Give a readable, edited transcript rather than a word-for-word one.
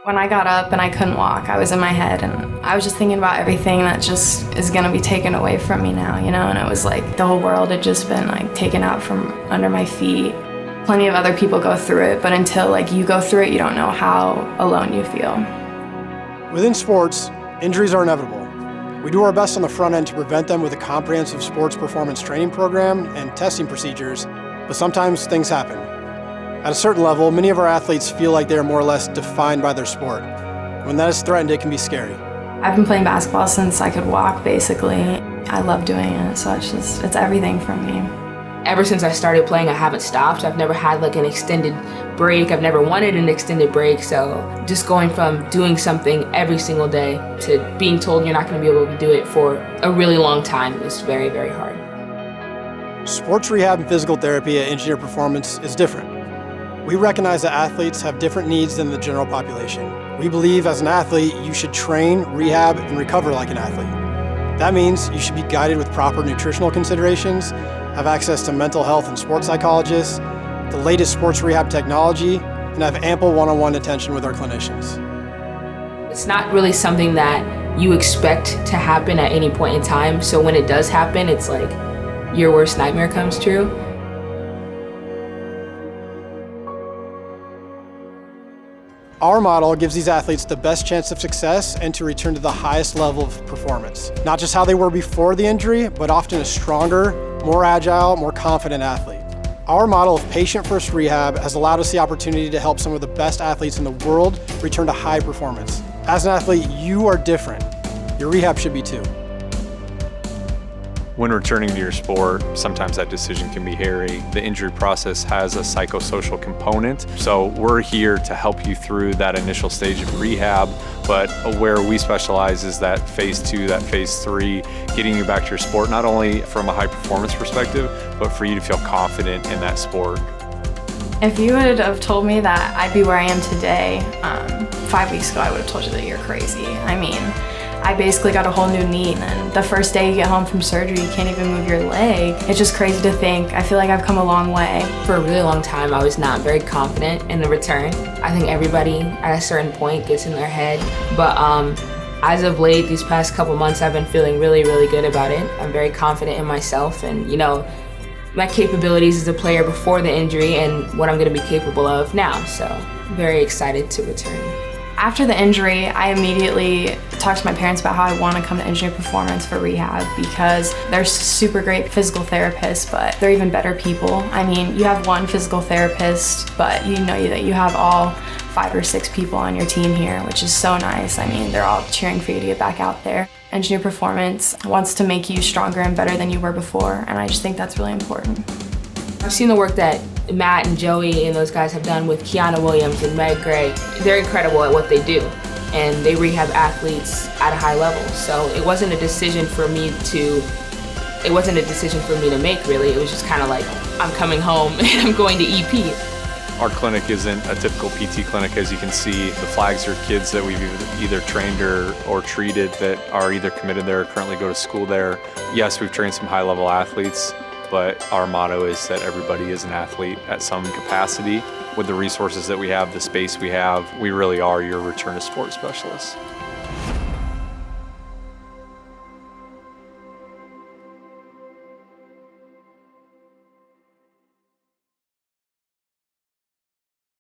When I got up and I couldn't walk, I was in my head and I was just thinking about everything that just is gonna be taken away from me now, you know? And it was like the whole world had just been like taken out from under my feet. Plenty of other people go through it, but until like you go through it, you don't know how alone you feel. Within sports, injuries are inevitable. We do our best on the front end to prevent them with a comprehensive sports performance training program and testing procedures, but sometimes things happen. At a certain level, many of our athletes feel like they are more or less defined by their sport. When that is threatened, it can be scary. I've been playing basketball since I could walk, basically. I love doing it, so it's everything for me. Ever since I started playing, I haven't stopped. I've never had like an extended break. I've never wanted an extended break, so just going from doing something every single day to being told you're not gonna be able to do it for a really long time was very, very hard. Sports rehab and physical therapy at Engineer Performance is different. We recognize that athletes have different needs than the general population. We believe as an athlete, you should train, rehab, and recover like an athlete. That means you should be guided with proper nutritional considerations, have access to mental health and sports psychologists, the latest sports rehab technology, and have ample one-on-one attention with our clinicians. It's not really something that you expect to happen at any point in time, so when it does happen, it's like your worst nightmare comes true. Our model gives these athletes the best chance of success and to return to the highest level of performance. Not just how they were before the injury, but often a stronger, more agile, more confident athlete. Our model of patient-first rehab has allowed us the opportunity to help some of the best athletes in the world return to high performance. As an athlete, you are different. Your rehab should be too. When returning to your sport, sometimes that decision can be hairy. The injury process has a psychosocial component, so we're here to help you through that initial stage of rehab, but where we specialize is that phase 2, that phase 3, getting you back to your sport, not only from a high performance perspective, but for you to feel confident in that sport. If you would have told me that I'd be where I am today 5 weeks ago, I would have told you that you're crazy. I mean, I basically got a whole new knee, and the first day you get home from surgery, you can't even move your leg. It's just crazy to think. I feel like I've come a long way. For a really long time, I was not very confident in the return. I think everybody at a certain point gets in their head, but as of late, these past couple months, I've been feeling really, really good about it. I'm very confident in myself and, you know, my capabilities as a player before the injury and what I'm gonna be capable of now, so I'm very excited to return. After the injury, I immediately talked to my parents about how I want to come to Engineer Performance for rehab because they're super great physical therapists, but they're even better people. I mean, you have one physical therapist, but you know that you have all 5 or 6 people on your team here, which is so nice. I mean, they're all cheering for you to get back out there. Engineer Performance wants to make you stronger and better than you were before, and I just think that's really important. I've seen the work that Matt and Joey and those guys have done with Kiana Williams and Meg Gray. They're incredible at what they do, and they rehab athletes at a high level. So it wasn't a decision for me to make, really. It was just kind of like, I'm coming home and I'm going to EP. Our clinic isn't a typical PT clinic. As you can see, the flags are kids that we've either trained or treated that are either committed there or currently go to school there. Yes, we've trained some high-level athletes, but our motto is that everybody is an athlete at some capacity. With the resources that we have, the space we have, we really are your return to sport specialists.